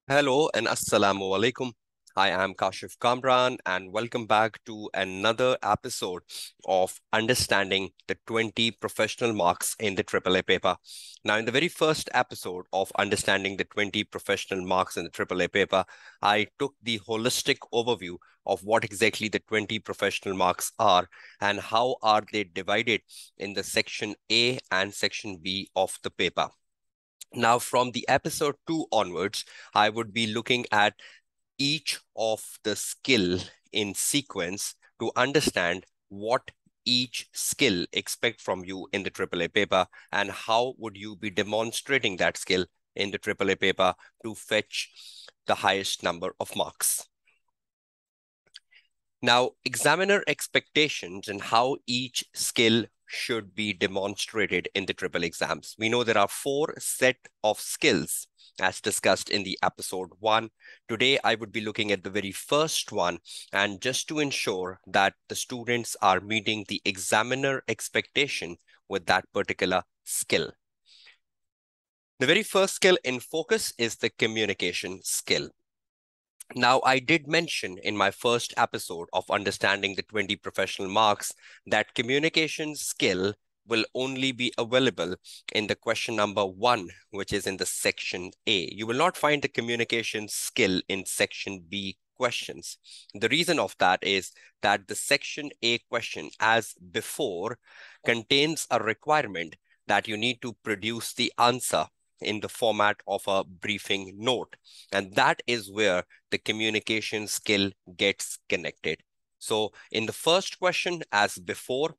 Hello and Assalamu alaikum. I am Kashif Kamran and welcome back to another episode of Understanding the 20 Professional Marks in the AAA paper. Now, in the very first episode of Understanding the 20 Professional Marks in the AAA paper, I took the holistic overview of what exactly the 20 professional marks are and how are they divided in the section A and section B of the paper. Now, from the episode 2 onwards, I would be looking at each of the skill in sequence to understand what each skill expect from you in the AAA paper and how would you be demonstrating that skill in the AAA paper to fetch the highest number of marks. Now, examiner expectations and how each skill should be demonstrated in the triple exams. We know there are 4 set of skills as discussed in the episode 1. Today, I would be looking at the very first one, and just to ensure that the students are meeting the examiner expectation with that particular skill. The very first skill in focus is the communication skill. Now, I did mention in my first episode of Understanding the 20 Professional Marks that communication skill will only be available in the question number 1, which is in the section A. You will not find the communication skill in section B questions. The reason of that is that the section A question, as before, contains a requirement that you need to produce the answer in the format of a briefing note. And that is where the communication skill gets connected. So in the first question, as before,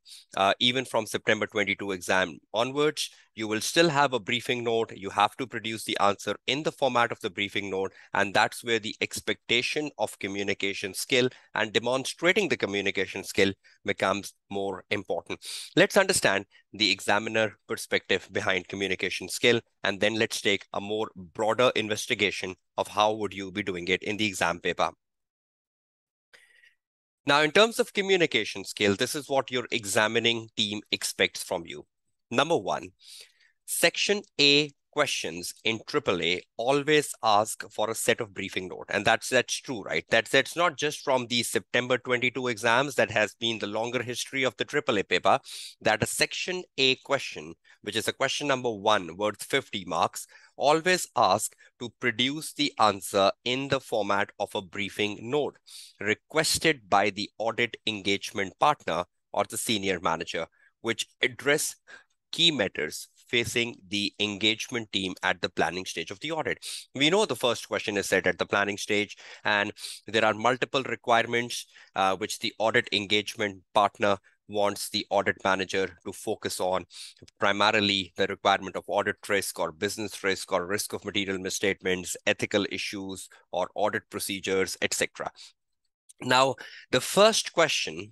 even from September 22 exam onwards, you will still have a briefing note. You have to produce the answer in the format of the briefing note. And that's where the expectation of communication skill and demonstrating the communication skill becomes more important. Let's understand the examiner perspective behind communication skill, and then let's take a more broader investigation of how would you be doing it in the exam paper. Now, in terms of communication skill, this is what your examining team expects from you. Number 1, Section A questions in AAA always ask for a set of briefing note. And that's true, right? That's not just from the September 22 exams that has been the longer history of the AAA paper, that a Section A question, which is a question number 1 worth 50 marks, always ask to produce the answer in the format of a briefing note requested by the audit engagement partner or the senior manager, which address key matters facing the engagement team at the planning stage of the audit. We know the first question is set at the planning stage, and there are multiple requirements which the audit engagement partner wants the audit manager to focus on, primarily the requirement of audit risk or business risk or risk of material misstatements, ethical issues or audit procedures, etc. Now, the first question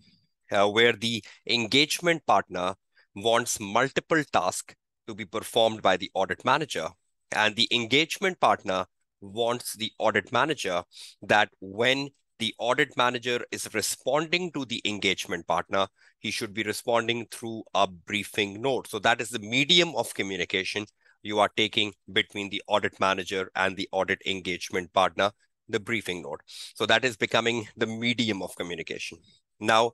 where the engagement partner wants multiple tasks to be performed by the audit manager, and the engagement partner wants the audit manager that when the audit manager is responding to the engagement partner, he should be responding through a briefing note. So that is the medium of communication you are taking between the audit manager and the audit engagement partner, the briefing note. So that is becoming the medium of communication. Now,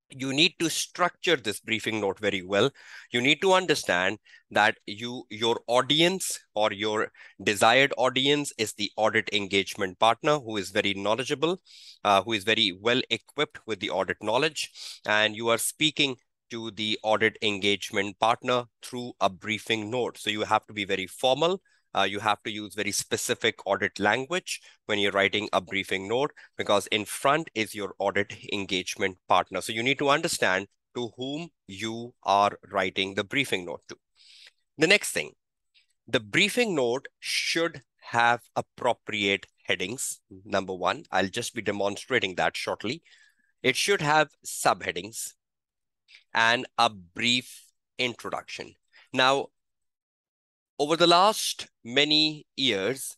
you need to structure this briefing note very well. You need to understand that your audience or your desired audience is the audit engagement partner who is very knowledgeable, who is very well equipped with the audit knowledge, and you are speaking to the audit engagement partner through a briefing note. So you have to be very formal. You have to use very specific audit language when you're writing a briefing note, because in front is your audit engagement partner. So you need to understand to whom you are writing the briefing note to. The next thing, the briefing note should have appropriate headings. Number 1, I'll just be demonstrating that shortly. It should have subheadings and a brief introduction. Now, over the last many years,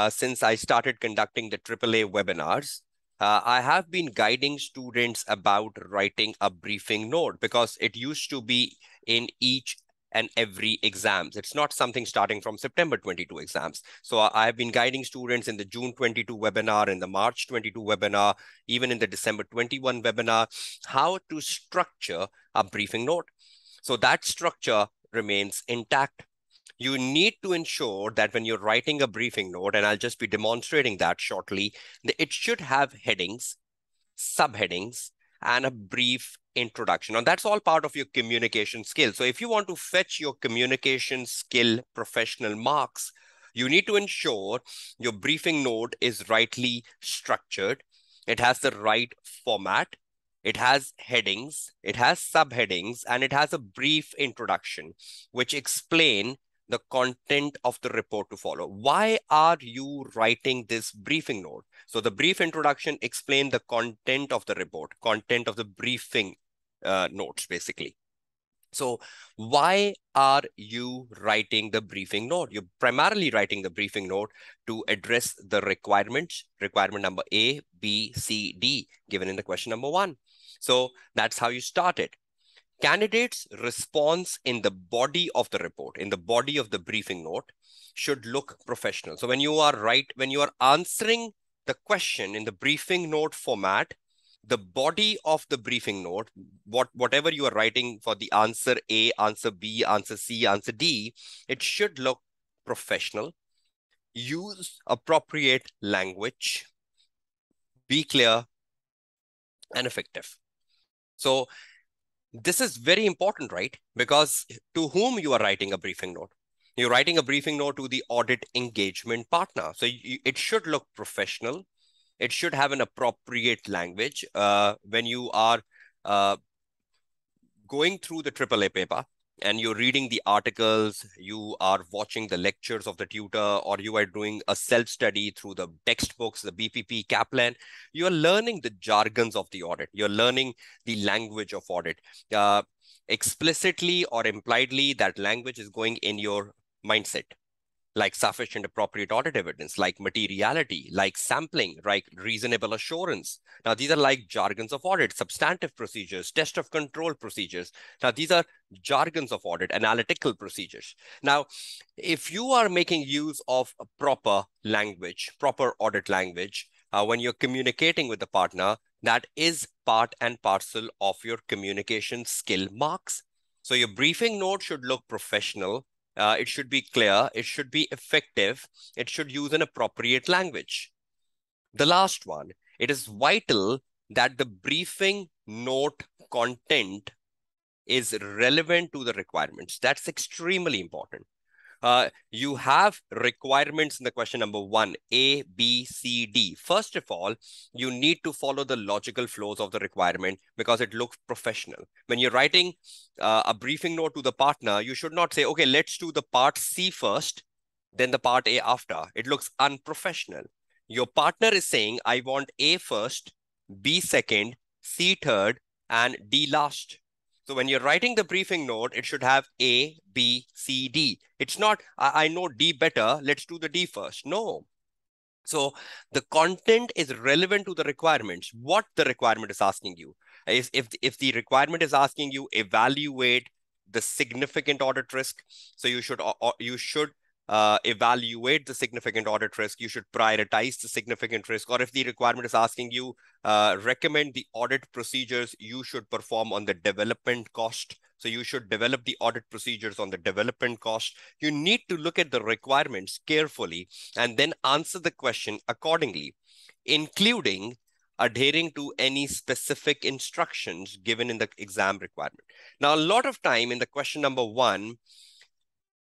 since I started conducting the AAA webinars, I have been guiding students about writing a briefing note, because it used to be in each and every exams. It's not something starting from September 22 exams. So I have been guiding students in the June 22 webinar, in the March 22 webinar, even in the December 21 webinar, how to structure a briefing note. So that structure remains intact. You need to ensure that when you're writing a briefing note, and I'll just be demonstrating that shortly, it should have headings, subheadings, and a brief introduction. And that's all part of your communication skill. So if you want to fetch your communication skill professional marks, you need to ensure your briefing note is rightly structured. It has the right format. It has headings, it has subheadings, and it has a brief introduction, which explain the content of the report to follow. Why are you writing this briefing note? So the brief introduction explains the content of the report, content of the briefing notes, basically. So why are you writing the briefing note? You're primarily writing the briefing note to address the requirements, requirement number A, B, C, D, given in the question number 1. So that's how you start it. Candidates' response in the body of the report, in the body of the briefing note, should look professional. So when you are answering the question in the briefing note format, the body of the briefing note, whatever you are writing for the answer A, answer B, answer C, answer D, it should look professional. Use appropriate language, be clear and effective. So this is very important, right? Because to whom you are writing a briefing note? You're writing a briefing note to the audit engagement partner. So it should look professional. It should have an appropriate language. When you are going through the AAA paper and you're reading the articles, you are watching the lectures of the tutor, or you are doing a self-study through the textbooks, the BPP, Kaplan, you're learning the jargons of the audit. You're learning the language of audit. Explicitly or impliedly, that language is going in your mindset, like sufficient appropriate audit evidence, like materiality, like sampling, like reasonable assurance. Now, these are like jargons of audit, substantive procedures, test of control procedures. Now, these are jargons of audit, analytical procedures. Now, if you are making use of a proper language, proper audit language, when you're communicating with the partner, that is part and parcel of your communication skill marks. So your briefing note should look professional. It should be clear. It should be effective. It should use an appropriate language. The last one, it is vital that the briefing note content is relevant to the requirements. That's extremely important. You have requirements in the question number 1, A, B, C, D. First of all, you need to follow the logical flows of the requirement because it looks professional. When you're writing a briefing note to the partner, you should not say, okay, let's do the part C first, then the part A after. It looks unprofessional. Your partner is saying, I want A first, B second, C third, and D last. So when you're writing the briefing note, it should have A, B, C, D. It's not, I know D better, let's do the D first. No. So the content is relevant to the requirements, what the requirement is asking you. If the requirement is asking you evaluate the significant audit risk, so you should evaluate the significant audit risk. You should prioritize the significant risk. Or if the requirement is asking you recommend the audit procedures you should perform on the development cost, so you should develop the audit procedures on the development cost. You need to look at the requirements carefully and then answer the question accordingly, including adhering to any specific instructions given in the exam requirement. Now, a lot of time in the question number 1,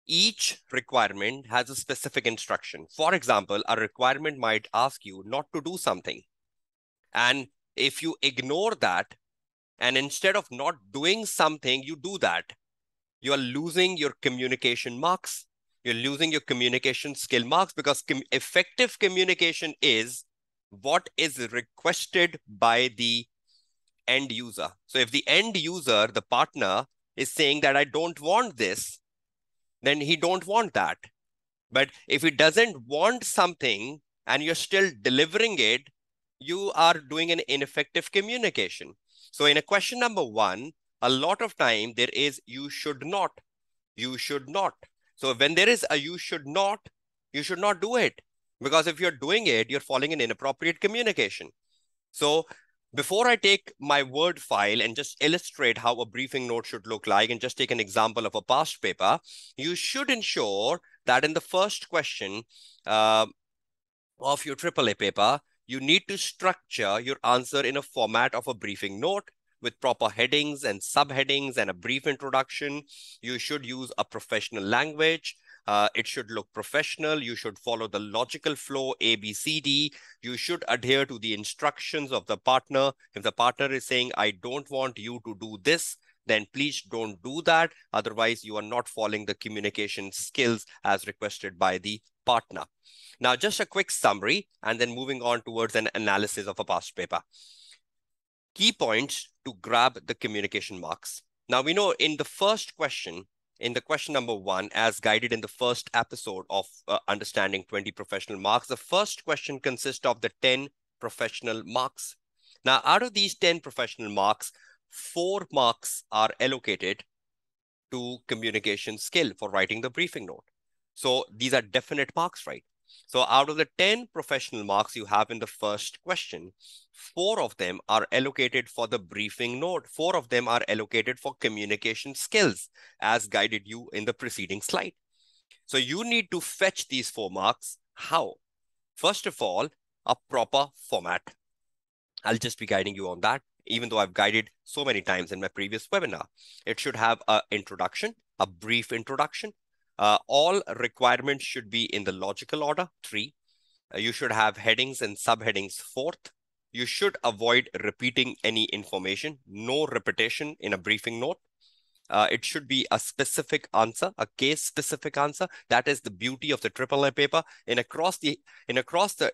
each requirement has a specific instruction. For example, a requirement might ask you not to do something. And if you ignore that, and instead of not doing something, you do that, you are losing your communication marks. You're losing your communication skill marks because effective communication is what is requested by the end user. So if the end user, the partner, is saying that I don't want this, then he don't want that. But if he doesn't want something and you're still delivering it, you are doing an ineffective communication. So in a question number 1, a lot of time there is you should not. you should not. So when there is a you should not do it. Because if you're doing it, you're falling in inappropriate communication. So before I take my Word file and just illustrate how a briefing note should look like and just take an example of a past paper, you should ensure that in the first question of your AAA paper, you need to structure your answer in a format of a briefing note with proper headings and subheadings and a brief introduction. You should use a professional language. It should look professional. You should follow the logical flow A, B, C, D. You should adhere to the instructions of the partner. If the partner is saying, I don't want you to do this, then please don't do that. Otherwise, you are not following the communication skills as requested by the partner. Now, just a quick summary and then moving on towards an analysis of a past paper. Key points to grab the communication marks. Now, we know in the first question, in the question number 1, as guided in the first episode of Understanding 20 Professional Marks, the first question consists of the 10 professional marks. Now, out of these 10 professional marks, 4 marks are allocated to communication skill for writing the briefing note. So these are definite marks, right? So out of the 10 professional marks you have in the first question, 4 of them are allocated for the briefing note. 4 of them are allocated for communication skills as guided you in the preceding slide. So you need to fetch these 4 marks. How? First of all, a proper format. I'll just be guiding you on that, even though I've guided so many times in my previous webinar. It should have an introduction, a brief introduction. All requirements should be in the logical order, 3. You should have headings and subheadings, 4th. You should avoid repeating any information, no repetition in a briefing note. It should be a specific answer, a case-specific answer. That is the beauty of the AAA paper. Across the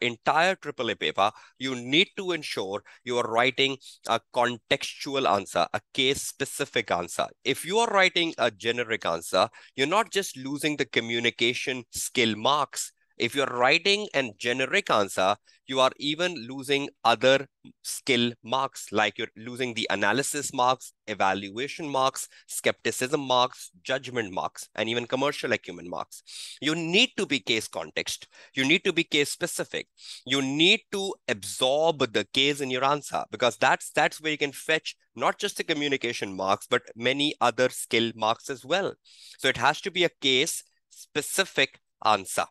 entire AAA paper, you need to ensure you are writing a contextual answer, a case-specific answer. If you are writing a generic answer, you're not just losing the communication skill marks. If you're writing a generic answer, you are even losing other skill marks, like you're losing the analysis marks, evaluation marks, skepticism marks, judgment marks, and even commercial acumen marks. You need to be case context. You need to be case specific. You need to absorb the case in your answer, because that's where you can fetch not just the communication marks, but many other skill marks as well. So it has to be a case specific answer.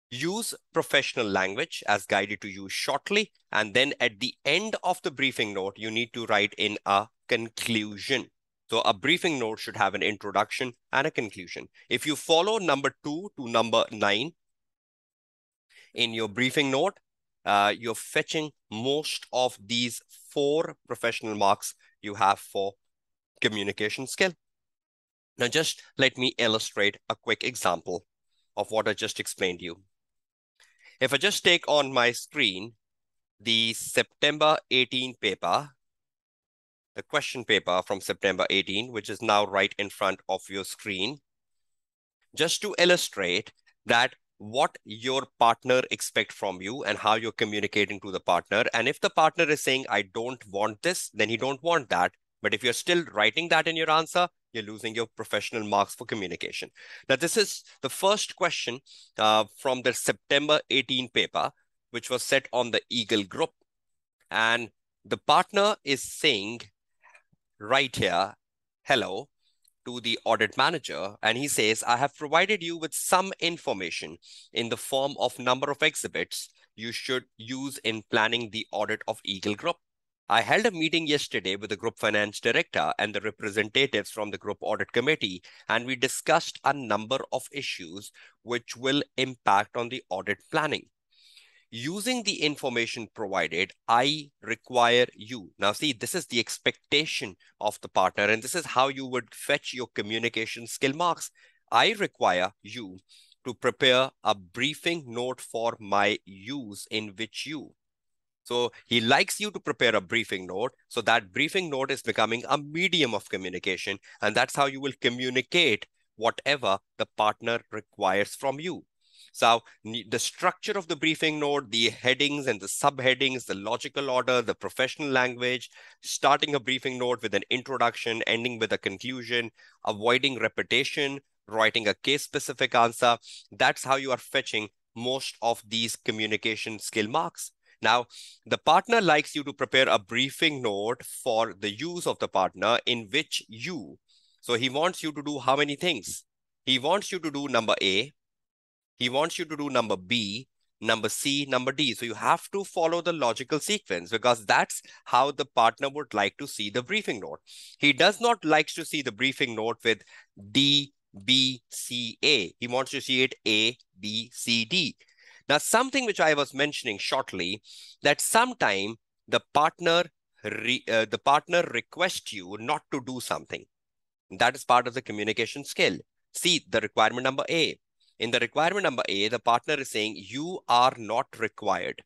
Use professional language as guided to you shortly. And then at the end of the briefing note, you need to write in a conclusion. So a briefing note should have an introduction and a conclusion. If you follow number 2 to number 9 in your briefing note, you're fetching most of these 4 professional marks you have for communication skill. Now, just let me illustrate a quick example of what I just explained to you. If I just take on my screen the September 18 paper, the question paper from September 18, which is now right in front of your screen, just to illustrate that what your partner expects from you and how you're communicating to the partner. And if the partner is saying, I don't want this, then you don't want that. But if you're still writing that in your answer, you're losing your professional marks for communication. Now, this is the first question from the September 18 paper, which was set on the Eagle group. And the partner is saying right here, hello, to the audit manager. And he says, I have provided you with some information in the form of number of exhibits you should use in planning the audit of Eagle Group. I held a meeting yesterday with the group finance director and the representatives from the group audit committee, and we discussed a number of issues which will impact on the audit planning. Using the information provided, I require you. Now, see, this is the expectation of the partner, and this is how you would fetch your communication skill marks. I require you to prepare a briefing note for my use in which you. So he likes you to prepare a briefing note. So that briefing note is becoming a medium of communication. And that's how you will communicate whatever the partner requires from you. So the structure of the briefing note, the headings and the subheadings, the logical order, the professional language, starting a briefing note with an introduction, ending with a conclusion, avoiding repetition, writing a case-specific answer. That's how you are fetching most of these communication skill marks. Now, the partner likes you to prepare a briefing note for the use of the partner in which so he wants you to do how many things? He wants you to do number A, he wants you to do number B, number C, number D. So you have to follow the logical sequence because that's how the partner would like to see the briefing note. He does not like to see the briefing note with D, B, C, A. He wants to see it A, B, C, D. Now, something which I was mentioning shortly, that sometime the partner requests you not to do something. That is part of the communication skill. See the requirement number A. In the requirement number A, the partner is saying you are not required.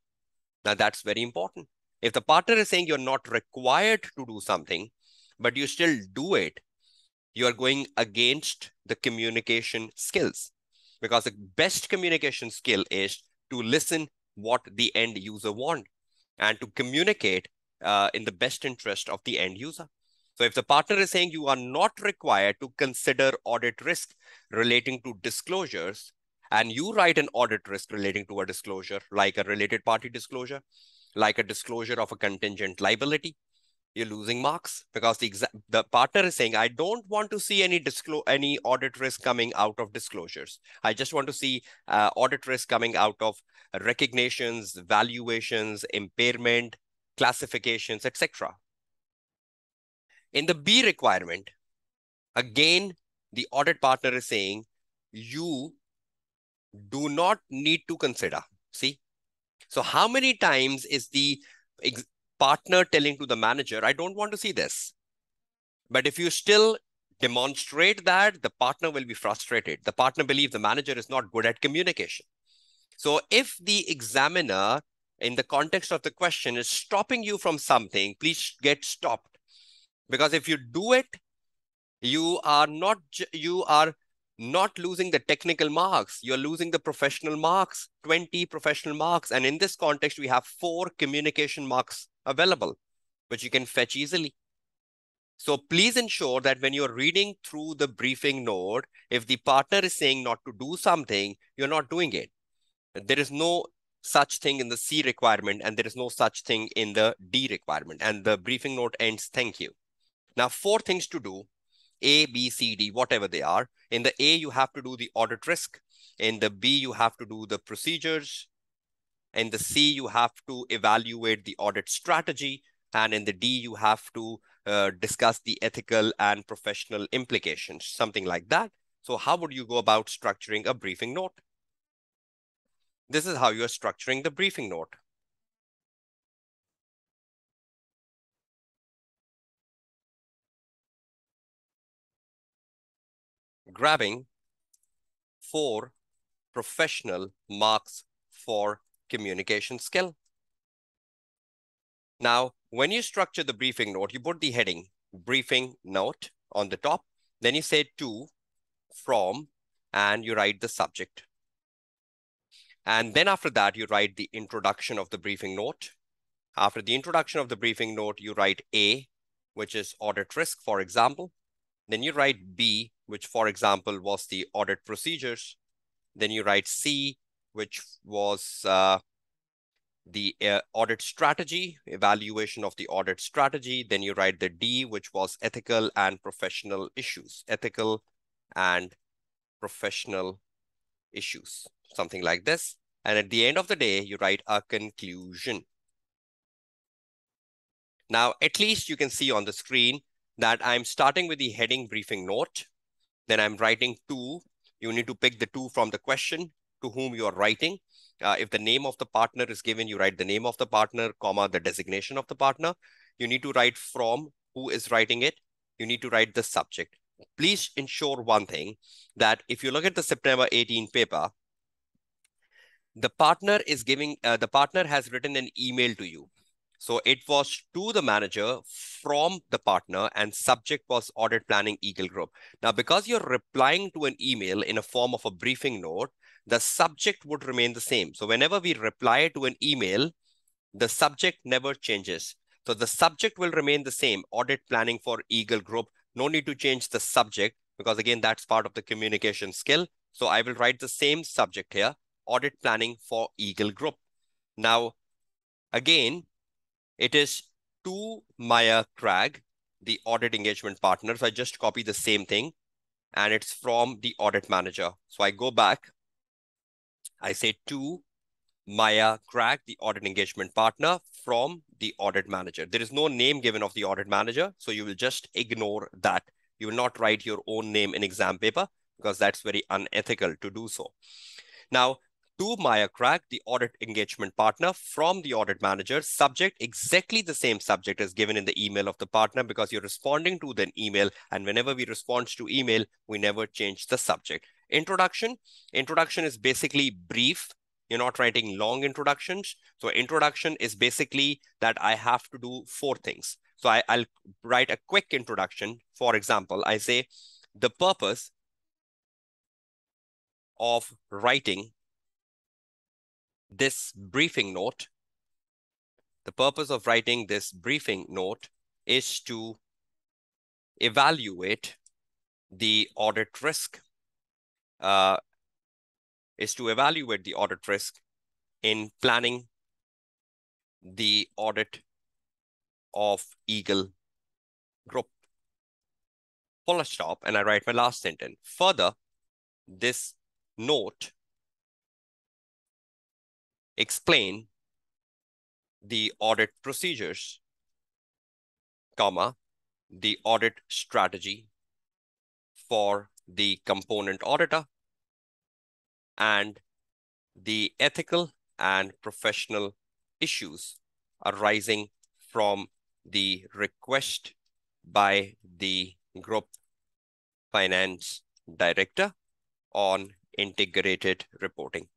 Now that's very important. If the partner is saying you're not required to do something, but you still do it, you are going against the communication skills. Because the best communication skill is to listen what the end user wants and to communicate in the best interest of the end user. So if the partner is saying you are not required to consider audit risk relating to disclosures, and you write an audit risk relating to a disclosure, like a related party disclosure, like a disclosure of a contingent liability, you're losing marks because the partner is saying, I don't want to see any audit risk coming out of disclosures. I just want to see audit risk coming out of recognitions, valuations, impairment, classifications, etc. In the B requirement, again, the audit partner is saying, you do not need to consider. See? So how many times is the partner telling to the manager, I don't want to see this. But if you still demonstrate that, the partner will be frustrated. The partner believes the manager is not good at communication. So if the examiner, in the context of the question, is stopping you from something, please get stopped. Because if you do it, you are not losing the technical marks. You're losing the professional marks, 20 professional marks. And in this context, we have 4 communication marks available, which you can fetch easily. So please ensure that when you're reading through the briefing note, if the partner is saying not to do something, you're not doing it. There is no such thing in the C requirement, and there is no such thing in the D requirement. And the briefing note ends, thank you. Now, 4 things to do, A, B, C, D, whatever they are. In the A, you have to do the audit risk. In the B, you have to do the procedures. In the C, you have to evaluate the audit strategy. And in the D, you have to discuss the ethical and professional implications, something like that. So how would you go about structuring a briefing note? This is how you're structuring the briefing note. Grabbing 4 professional marks for communication skill. Now, when you structure the briefing note, you put the heading, briefing note on the top. Then you say to, from, and you write the subject. And then after that, you write the introduction of the briefing note. After the introduction of the briefing note, you write A, which is audit risk, for example. Then you write B, which, for example, was the audit procedures. Then you write C, which was the audit strategy, evaluation of the audit strategy. Then you write the D, which was ethical and professional issues, ethical and professional issues, something like this. And at the end of the day, you write a conclusion. Now, at least you can see on the screen that I'm starting with the heading briefing note. Then I'm writing to. You need to pick the to from the question to whom you are writing. If the name of the partner is given, you write the name of the partner, comma, the designation of the partner. You need to write from who is writing it. You need to write the subject. Please ensure one thing, that if you look at the September 18 paper, the partner has written an email to you. So it was to the manager from the partner, and subject was audit planning Eagle Group. Now, because you're replying to an email in a form of a briefing note, the subject would remain the same. So whenever we reply to an email, the subject never changes. So the subject will remain the same, audit planning for Eagle Group. No need to change the subject because again, that's part of the communication skill. So I will write the same subject here, audit planning for Eagle Group. Now, again, it is to Maya Craig, the audit engagement partner. So I just copy the same thing and it's from the audit manager. So I go back, I say to Maya Craig, the audit engagement partner from the audit manager. There is no name given of the audit manager, so you will just ignore that. You will not write your own name in exam paper because that's very unethical to do so. Now, to Maya Craig, the audit engagement partner from the audit manager, subject exactly the same subject as given in the email of the partner because you're responding to the email, and whenever we respond to email, we never change the subject. Introduction is basically brief. You're not writing long introductions. So introduction is basically that I have to do 4 things. So I'll write a quick introduction. For example, I say the purpose of writing this briefing note, is to evaluate the audit risk, in planning the audit of Eagle Group. Full stop, and I write my last sentence. Further, this note explain the audit procedures, comma, the audit strategy for the component auditor, and the ethical and professional issues arising from the request by the group finance director on integrated reporting.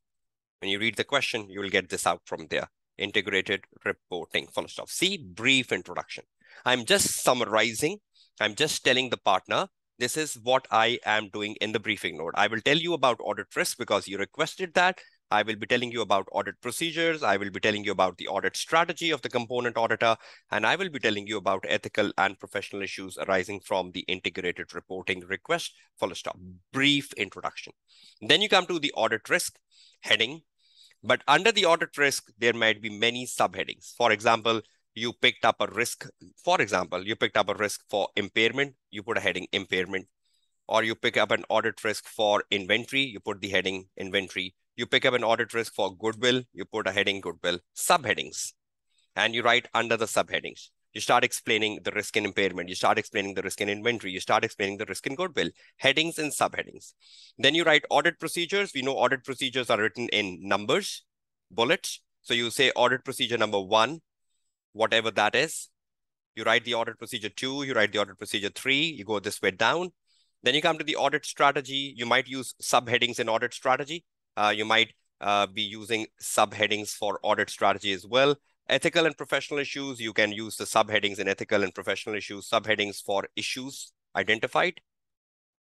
When you read the question, you will get this out from there. Integrated reporting, full stop. See, brief introduction. I'm just summarizing. I'm just telling the partner, this is what I am doing in the briefing note. I will tell you about audit risk because you requested that. I will be telling you about audit procedures. I will be telling you about the audit strategy of the component auditor. And I will be telling you about ethical and professional issues arising from the integrated reporting request, full stop. Brief introduction. Then you come to the audit risk heading. But under the audit risk, there might be many subheadings. For example, you picked up a risk. For example, you picked up a risk for impairment. You put a heading impairment. Or you pick up an audit risk for inventory. You put the heading inventory. You pick up an audit risk for goodwill. You put a heading goodwill. Subheadings. And you write under the subheadings. You start explaining the risk in impairment. You start explaining the risk in inventory. You start explaining the risk in goodwill. Headings and subheadings. Then you write audit procedures. We know audit procedures are written in numbers, bullets. So you say audit procedure number 1, whatever that is. You write the audit procedure 2. You write the audit procedure 3. You go this way down. Then you come to the audit strategy. You might use subheadings in audit strategy. You might be using subheadings for audit strategy as well. Ethical and professional issues, you can use the subheadings in ethical and professional issues, subheadings for issues identified,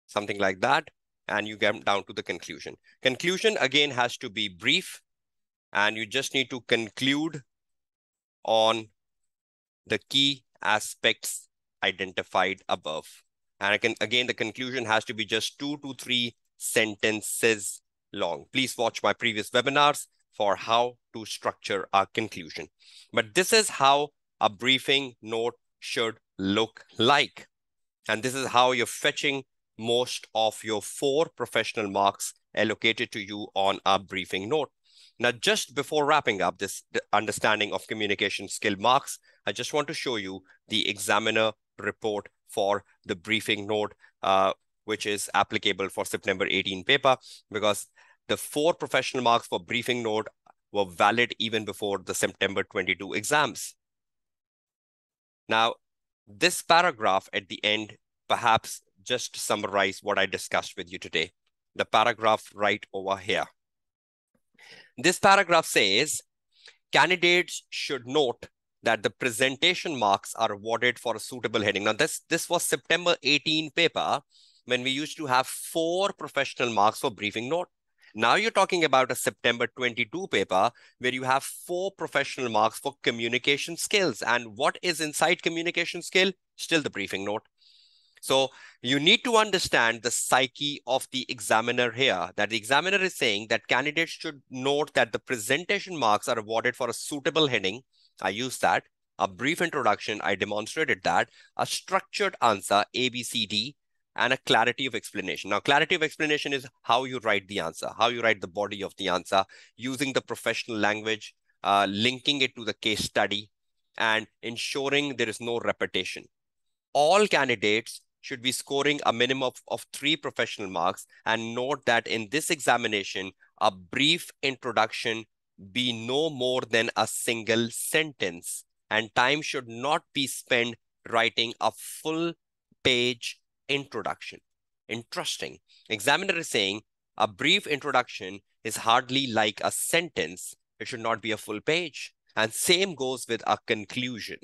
something like that. And you get down to the conclusion. Conclusion, again, has to be brief. And you just need to conclude on the key aspects identified above. And again, the conclusion has to be just 2 to 3 sentences long. Please watch my previous webinars for how to structure our conclusion. But this is how a briefing note should look like. And this is how you're fetching most of your 4 professional marks allocated to you on a briefing note. Now, just before wrapping up this understanding of communication skill marks, I just want to show you the examiner report for the briefing note, which is applicable for September 18 paper, because the 4 professional marks for briefing note were valid even before the September 22 exams. Now, this paragraph at the end perhaps just summarize what I discussed with you today. The paragraph right over here. This paragraph says, candidates should note that the presentation marks are awarded for a suitable heading. Now, this was September 18 paper when we used to have 4 professional marks for briefing note. Now you're talking about a September 22 paper where you have 4 professional marks for communication skills. And what is inside communication skill? Still the briefing note. So you need to understand the psyche of the examiner here, that the examiner is saying that candidates should note that the presentation marks are awarded for a suitable heading. I use that. A brief introduction, I demonstrated that. A structured answer, A, B, C, D, and a clarity of explanation. Now, clarity of explanation is how you write the answer, how you write the body of the answer, using the professional language, linking it to the case study, and ensuring there is no repetition. All candidates should be scoring a minimum of 3 professional marks, and note that in this examination, a brief introduction be no more than a single sentence, and time should not be spent writing a full page introduction. Interesting. Examiner is saying a brief introduction is hardly like a sentence. It should not be a full page. And same goes with a conclusion.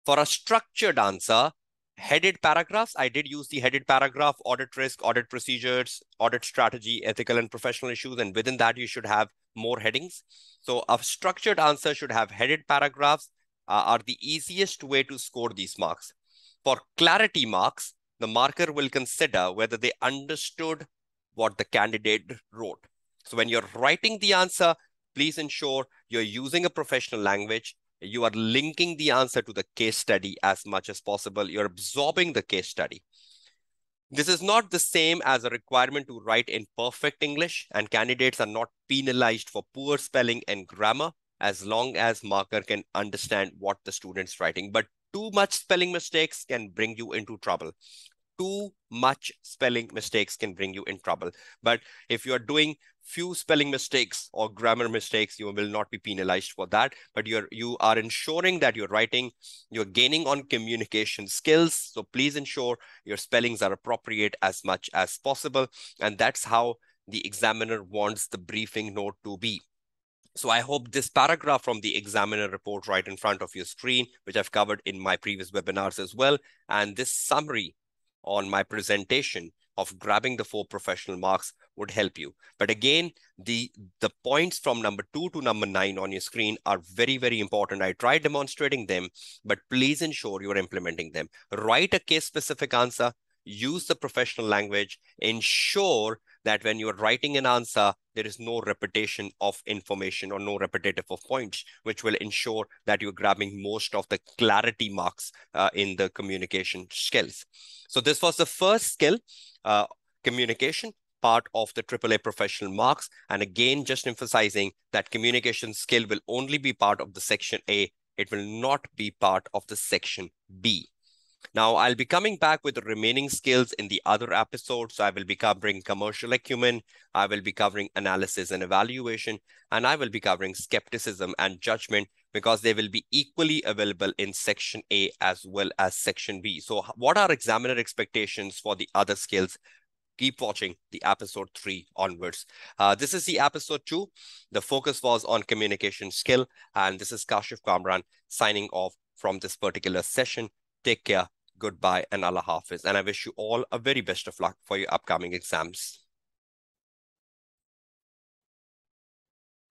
For a structured answer, headed paragraphs, I did use the headed paragraph: audit risk, audit procedures, audit strategy, ethical and professional issues, and within that you should have more headings. So a structured answer should have headed paragraphs, are the easiest way to score these marks. For clarity marks, the marker will consider whether they understood what the candidate wrote. So when you're writing the answer, please ensure you're using a professional language. You are linking the answer to the case study as much as possible. You're absorbing the case study. This is not the same as a requirement to write in perfect English, and candidates are not penalized for poor spelling and grammar as long as marker can understand what the student's writing. But too much spelling mistakes can bring you into trouble. Too much spelling mistakes can bring you in trouble. But if you are doing few spelling mistakes or grammar mistakes, you will not be penalized for that. But you are ensuring that you're writing, you're gaining on communication skills. So please ensure your spellings are appropriate as much as possible. And that's how the examiner wants the briefing note to be. So I hope this paragraph from the examiner report right in front of your screen, which I've covered in my previous webinars as well, and this summary on my presentation of grabbing the 4 professional marks would help you. But again, the points from number 2 to number 9 on your screen are very, very important. I tried demonstrating them, but please ensure you're implementing them. Write a case-specific answer, use the professional language, ensure that when you're writing an answer, there is no repetition of information or no repetitive of points, which will ensure that you're grabbing most of the clarity marks in the communication skills. So this was the first skill, communication, part of the AAA professional marks. And again, just emphasizing that communication skill will only be part of the section A. It will not be part of the section B. Now, I'll be coming back with the remaining skills in the other episodes. So I will be covering commercial acumen, I will be covering analysis and evaluation, and I will be covering skepticism and judgment, because they will be equally available in section A as well as section B. So what are examiner expectations for the other skills? Keep watching the episode 3 onwards. This is the episode 2. The focus was on communication skill. And this is Kashif Kamran signing off from this particular session. Take care, goodbye, and Allah Hafiz. And I wish you all a very best of luck for your upcoming exams.